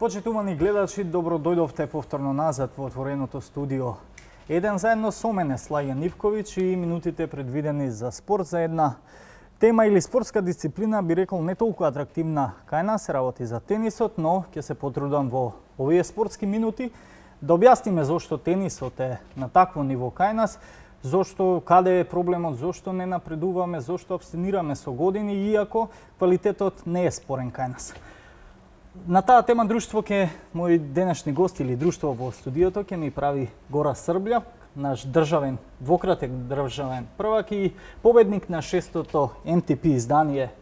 Почитувани гледачи, добро дојдовте повторно назад во отвореното студио. Еден заедно со мене Слајан Ивковиќ и минутите предвидени за спорт за една тема или спортска дисциплина, би рекол не толку атрактивна кај нас, работи за тенисот, но ќе се потрудам во овие спортски минути да објасниме зошто тенисот е на такво ниво кај нас, зошто, каде е проблемот, зошто не напредуваме, зошто абстинираме со години, иако квалитетот не е спорен кај нас. На таа тема друштво ке мој денешни гости или друштво во студиото ке ми прави Гора Србљак, наш државен, двократен државен првак и победник на 6-то MTP издание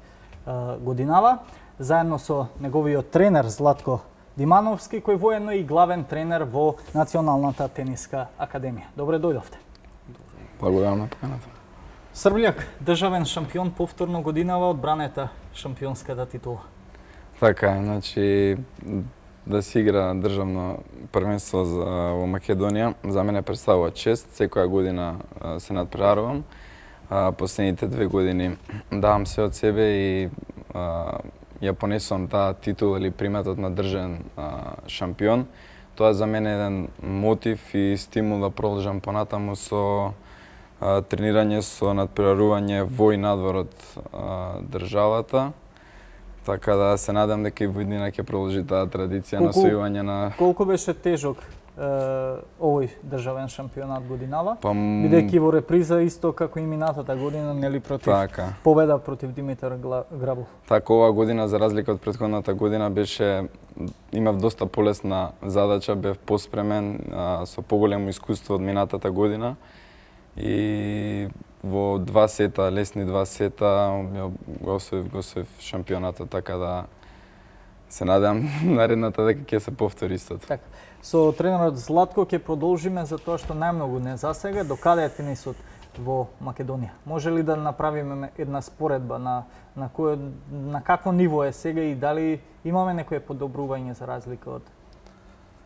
годинава, заедно со неговиот тренер Златко Димановски, кој воедно и главен тренер во Националната тениска академија. Добре дојдовте. Благодарам на поканата. Србљак, државен шампион повторно годинава, одбранета шампионската титула. Така, значи да се игра државно првенство во Македонија за мене представува чест. Секоја година се надпреварувам. Последните 2 години давам се од себе и ја понесувам таа титула или приматот на државен шампион. Тоа за мене еден мотив и стимул да продолжам понатаму со тренирање, со надпреварување во и надвор од државата. Така да се надам дека и во иднина ќе продолжи таа традиција на освојување на... Колку беше тежок овој државен шампионат годинава? Бидејќи во реприза исто како и минатата година, нели против победа против Димитар Грабов. Така, оваа година за разлика од претходната година имав доста полесна задача, бев поспремен со поголемо искуство од минатата година и во 2 сета, лесни 2 сета, го освоив шампионатот, така да се надам наредната дека ќе се повтори истото. Така. Со тренерот Златко ќе продолжиме за тоа што најмногу не засега, до каде е тенисот во Македонија. Може ли да направиме една споредба на какво ниво е сега и дали имаме некое подобрување за разлика од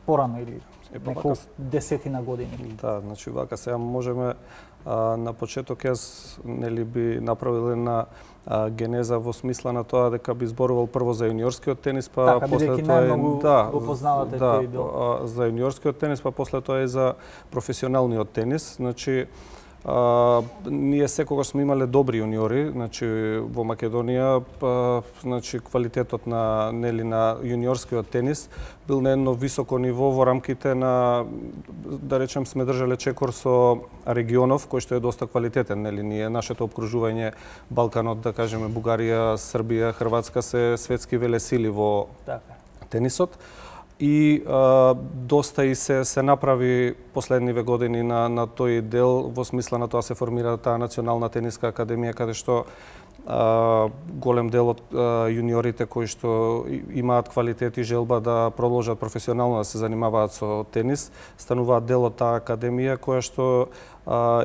порано или неколку десетина години? Да, значи вака сега можеме на почеток јас нели би направил една генеза во смисла на тоа дека би зборувал прво за јуниорскиот тенис, па после тоа го познавате тој дел. За јуниорскиот тенис, па после тоа и за професионалниот тенис. Значи ние секогаш сме имале добри јуниори, значи во Македонија, значи квалитетот на јуниорскиот тенис бил на едно високо ниво во рамките на, да речем, сме држале чекор со регионов кој што е доста квалитетен, ние нашето опкружување Балканот, да кажеме Бугарија, Србија, Хрватска се светски велесили во тенисот. И доста и се направи последниве години на тој дел, во смисла на тоа се формира таа Национална тениска академија, каде што голем дел од јуниорите кои што имаат квалитет и желба да продолжат професионално да се занимаваат со тенис, стануваат дел од таа академија која што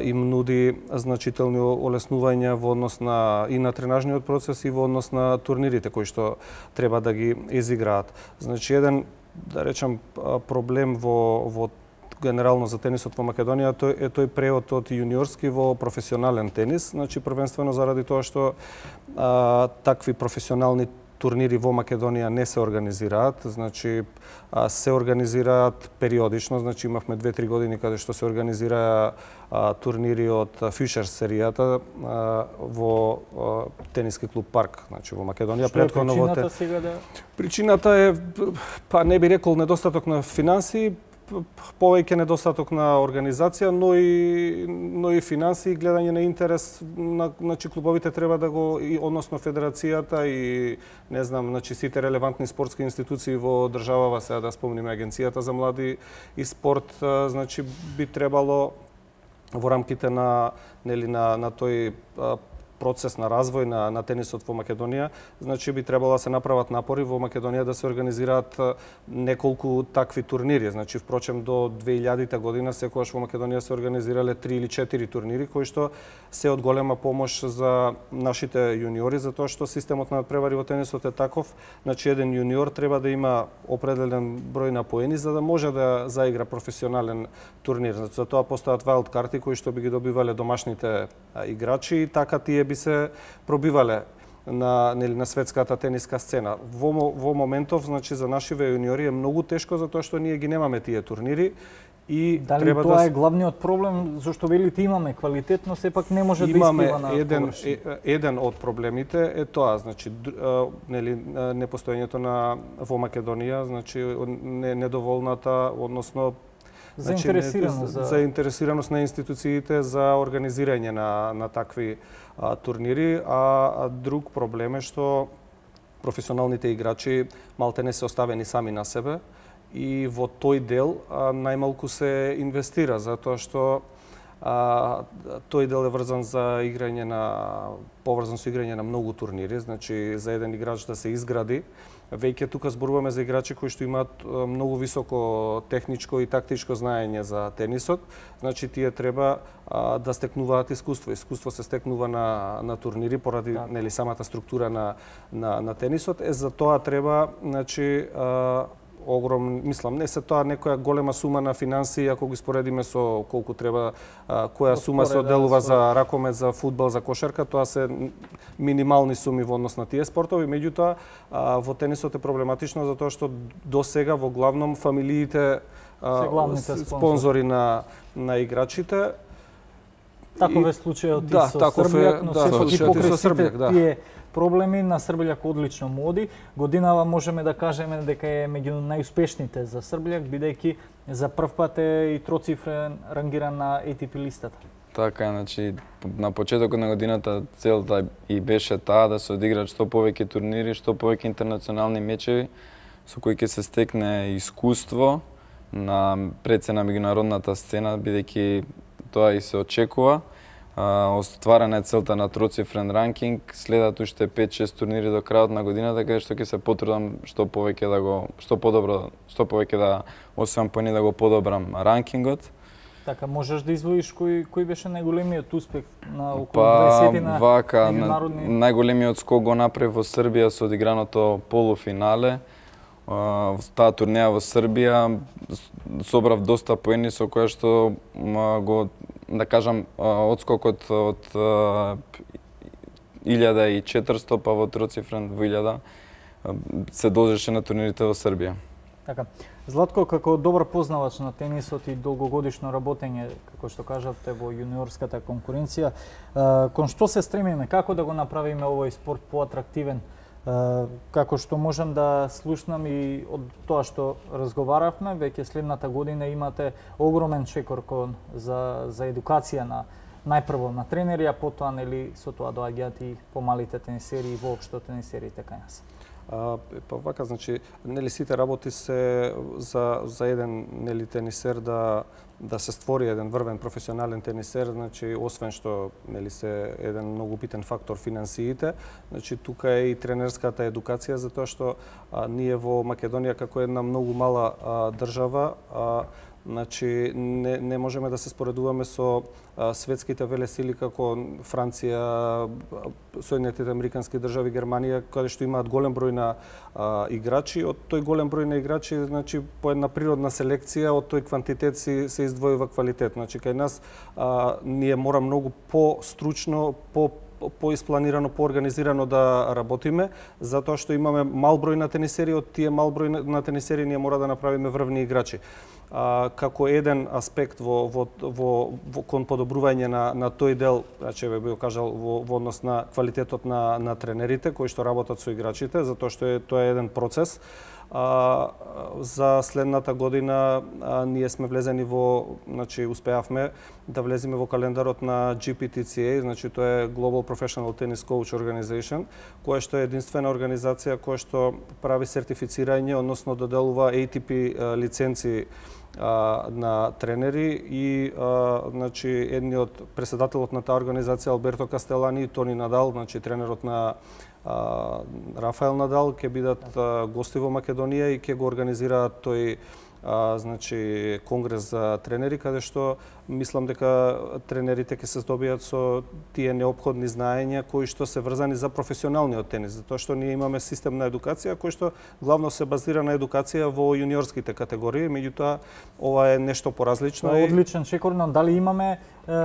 им нуди значителни олеснувања во однос и на тренажниот процес и во однос на турнирите кои што треба да ги изиграат. Значи еден, да речам, проблем во генерално за тенисот во Македонија е тој преод од јуниорски во професионален тенис, значи првенствено заради тоа што такви професионални турнири во Македонија не се организираат, значи се организираат периодично, значи имавме 2-3 години каде што се организираа турнири од Фишерс серијата во тениски клуб Парк, значи во Македонија. Што е причината сега да? Причината е, па не би рекол недостаток на финансии, повеќе недостаток на организација, но и финансии, гледање на интерес, значи клубовите треба да го, односно федерацијата и не знам, значи сите релевантни спортски институции во државава, сега да спомниме Агенцијата за млади и спорт, значи би требало во рамките на тој процес на развој на тенисот во Македонија, значи би требало да се направат напори во Македонија да се организираат неколку такви турнири. Значи, впрочем, до 2000-та година секогаш во Македонија се организирале 3 или 4 турнири, кои што се од голема помош за нашите јуниори, затоа што системот на надпревари во тенисот е таков. Значи, еден јуниор треба да има определен број на поени за да може да заигра професионален турнир. Значи, за тоа постојат wild карти кои што би ги добивале домашните играчи и така тие би се пробивале на светската тениска сцена. Во моментов, значи за нашиве јуниори е многу тешко затоа што ние ги немаме тие турнири и дали треба тоа е главниот проблем зашто велите имаме квалитет, но сепак не може да исплива на површина? Еден од проблемите е тоа, значи непостоењето во Македонија, значи недоволната, односно заинтересираност на институциите за организирање на такви турнири, а друг проблем е што професионалните играчи малте не се оставени сами на себе и во тој дел најмалку се инвестира, затоа што тој дел е врзан за играње поврзан со играње на многу турнири, значи за еден играч да се изгради. Веќе тука зборуваме за играчи кои што имаат многу високо техничко и тактичко знаење за тенисот, значи тие треба да стекнуваат искуство. Искуство се стекнува на турнири поради самата структура на тенисот. За тоа треба, значи, мислам, не се тоа некоја голема сума на финансии, ако ги споредиме со колку треба, која сума се одделува за ракомет, за фудбал, за кошарка, тоа се минимални суми во однос на тие спортови. Меѓутоа, во тенисот е проблематично затоа што до сега во главном фамилиите спонзори на играчите. Таков е случајот и со Србјак, но сепак и покрај сите тие проблеми на Србјак одлично моди. Годинава можеме да кажеме дека е меѓу најуспешните за Србјак, бидејќи за прв пат е и троцифрен рангиран на ATP листата. Така, значи, на почетокот на годината целта и беше таа да се одиграат што повеќе турнири, што повеќе интернационални мечеви, со кои ќе се стекне искуство пред се на меѓународната сцена, бидејќи тоа и се очекува. Остварена е целта на троцифрен ранкинг, следат уште 5-6 турнири до крајот на годината, каде што ќе се потрудам што повеќе да освојам поени да го подобрам ранкингот. Така, можеш да извоиш кој беше најголемиот успех на околу 20 на меѓународни? Најголемиот скок го направи во Србија со одиграното полуфинале. Таа турнеја во Србија собрав доста поени со која што го, да кажам, одскокот од 1400 па во троцифрен во 1000 се должеше на турнирите во Србија. Така. Златко, како добар познавач на тенисот и долгогодишно работење, како што кажавте, во јуниорската конкуренција, кон што се стремиме, како да го направиме овој спорт поатрактивен? Како што можам да слушнам и од тоа што разговаравме, веќе следната година имате огромен чекор за едукација на најпрво на тренери, а потоа со тоа доаѓаат и помалите тенисери и воопшто тенисерите кај нас. Па вака, значи, сите работи се за еден тенисер да се створи еден врвен професионален тенисер, значи освен што се еден многу битен фактор финансиите, значи тука е и тренерската едукација, затоа што ние во Македонија како една многу мала држава, значи не можеме да се споредуваме со светските велесили како Франција, Соединетите американски држави, Германија, каде што имаат голем број на играчи. Од тој голем број на играчи, значи по една природна селекција, од тој квантитет се издвојува квалитет. Значи кај нас ние мора многу по-стручно, поиспланирано, поорганизирано да работиме, затоа што имаме мал број на тенисери, од тие мал број на тенисери ние мора да направиме врвни играчи. Како еден аспект кон подобрување на тој дел, значи би го кажал во однос на квалитетот на тренерите кои што работат со играчите, затоа што тоа е еден процес. За следната година ние сме влезени значи успеавме да влеземе во календарот на GPTCA, значи тоа е Global Professional Tennis Coach Organization, која што е единствена организација која што прави сертифицирање, односно доделува ATP лиценци на тренери и значи едниот председателот на таа организација Алберто Кастелани и Тони Надал, значи тренерот на Рафаел Надал ќе бидат гости во Македонија и ќе го организираат тој значи конгрес за тренери, каде што мислам дека тренерите ќе се здобијат со тие неопходни знаења кои што се врзани за професионалниот тенис, затоа што ние имаме систем на едукација кој што главно се базира на едукација во јуниорските категории, меѓутоа ова е нешто поразлично. Одличен чекор, но дали имаме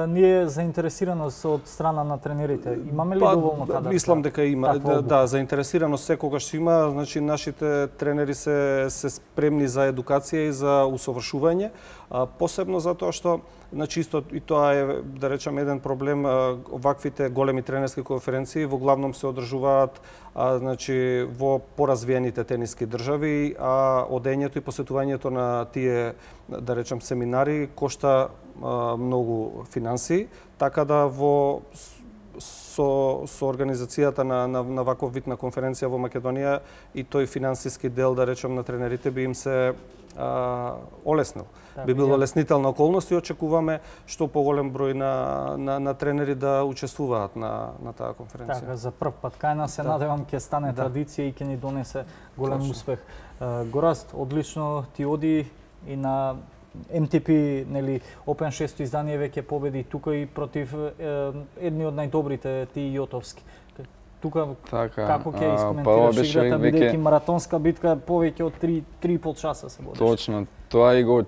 ние заинтересираност од страна на тренерите? Имаме ли доволно кадар? Мислам дека има. Да, заинтересираност секогаш има. Значи нашите тренери се спремни за едукација и за усовршување, посебно затоа што значи исто и тоа е да речам еден проблем, ваквите големи тренерски конференции во главном се одржуваат значи во поразвиените тениски држави, а одењето и посетувањето на тие да речам семинари кошта многу финанси, така да со организацијата на ваков вид на конференција во Македонија и тој финансиски дел да речем на тренерите би им се олеснил. Би било леснителна околност и очекуваме што поголем број на тренери да учествуваат на таа конференција. Така, за прв пат кај нас се надевам ќе стане традиција и ќе ни донесе голем успех. Гораст, одлично ти оди и на МТП, нели, Open 6 издание веќе победи тука и против едни од најдобрите ти Јотовски. Тука како ќе искоментираш играта, бидејќи маратонска битка повеќе од 3,5 часа се водеше. Точно, тоа и го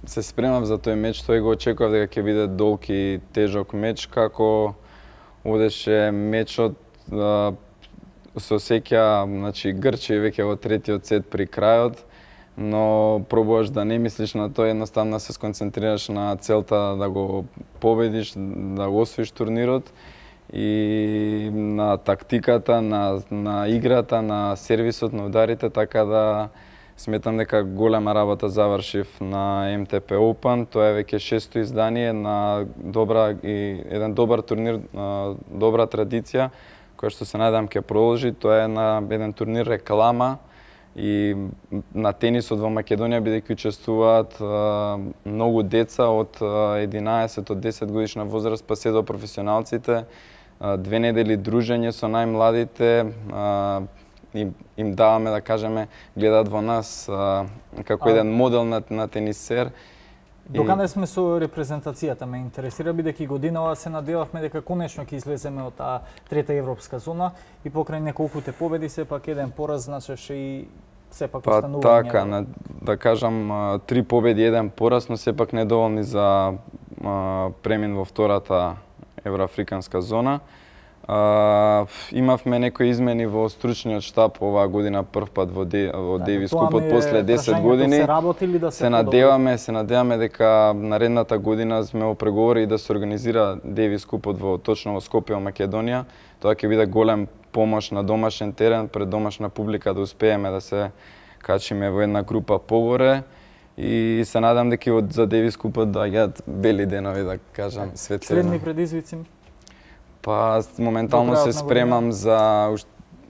се спремав за тој меч, тој го очекував дека ќе биде долг и тежок меч, како одеше мечот, се осеќа, значи грчи веќе во третиот сет при крајот, но пробуваш да не мислиш на тоа, едноставно се сконцентрираш на целта да го победиш, да го освоиш турнирот и на тактиката, на играта, на сервисот, на ударите, така да сметам дека голема работа завршив на МТП Open. Тоа е веќе 6-то издание на еден добар турнир, добра традиција, која што се надам ќе продолжи. Тоа е на еден турнир реклама и на тенисот во Македонија, бидејќи учествуваат многу деца од 11 од 10 годишна возраст па се до професионалците. 2 недели дружење со најмладите, им даваме, да кажеме, гледаат во нас како еден модел на тенисер. Докаде сме со репрезентацијата, ме интересира, бидејќи годинава се надевавме дека конечно ќе излеземе од таа трета европска зона и покрај неколкуте победи сепак еден пораз значеше и сепак останување. Така, да кажам 3 победи, еден пораз, но сепак недоволни за премин во втората евроафриканска зона. Имавме некои измени во стручниот штаб оваа година прв пат во Девис купот после 10 години. Се надеваме дека наредната година сме во преговори и да се организира Девис купот точно во Скопје, во Македонија. Тоа ќе биде голем помош на домашен терен пред домашна публика да успееме да се качиме во една група погоре. И се надам дека за Девис купот доаѓаат бели денови, да кажам, светли. Следни предизвици? Па, моментално се спремам за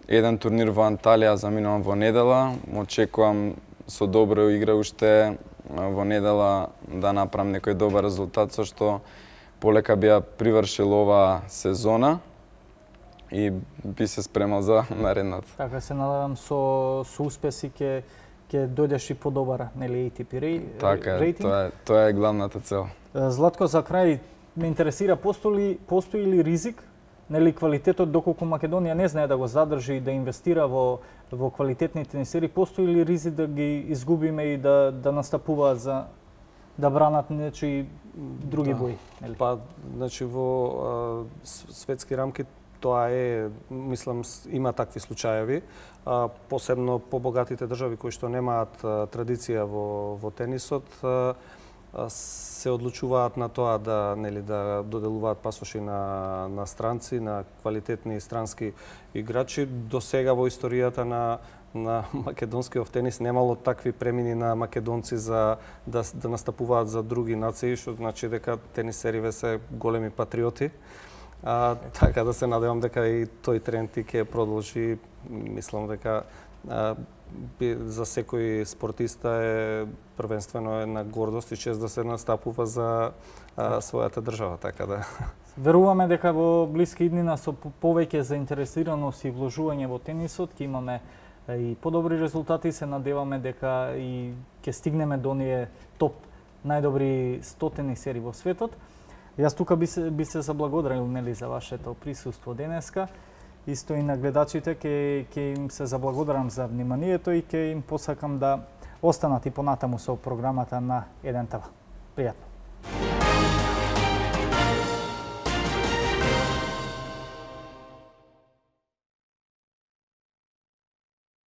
еден турнир во Анталија, заминувам во недела. Очекувам со добра игра уште во недела да направам некој добар резултат, со што полека би ја привршил оваа сезона и би се спремал за наредната. Така се надевам со успеси ќе дојдеш и подобар, нели, ATP рейтинг? Така, тоа е главната цел. Златко, за крај ме интересира, постои ли ризик, нели, квалитетот, доколку Македонија не знае да го задржи и да инвестира во квалитетни тенисери, постои ли ризик да ги изгубиме и да настапуваат за да бранат нечи други бои? Нели? Па, значи во светски рамки тоа е, мислам, има такви случаеви, посебно побогатите држави кои што немаат традиција во тенисот, се одлучуваат на тоа да доделуваат пасоши на странци, на квалитетни странски играчи. До сега во историјата на македонскиот тенис немало такви премини на македонци за да настапуваат за други нации, што значи дека тенисериве се големи патриоти. Така да се надевам дека и тој тренд ќе продолжи. Мислам дека за секој спортиста е првенствено една гордост и чест да се настапува за својата држава, така да. Веруваме дека во блиски иднина со повеќе заинтересираност и вложување во тенисот ќе имаме и подобри резултати. Се надеваме дека и ќе стигнеме до оние топ најдобри 100 тенисери во светот. Јас тука би се заблагодарил, нели, за вашето присуство денеска. Исто и на гледачите ќе им се заблагодарам за вниманието и ќе им посакам да останат и понатаму со програмата на 1 ТВ. Пријатно.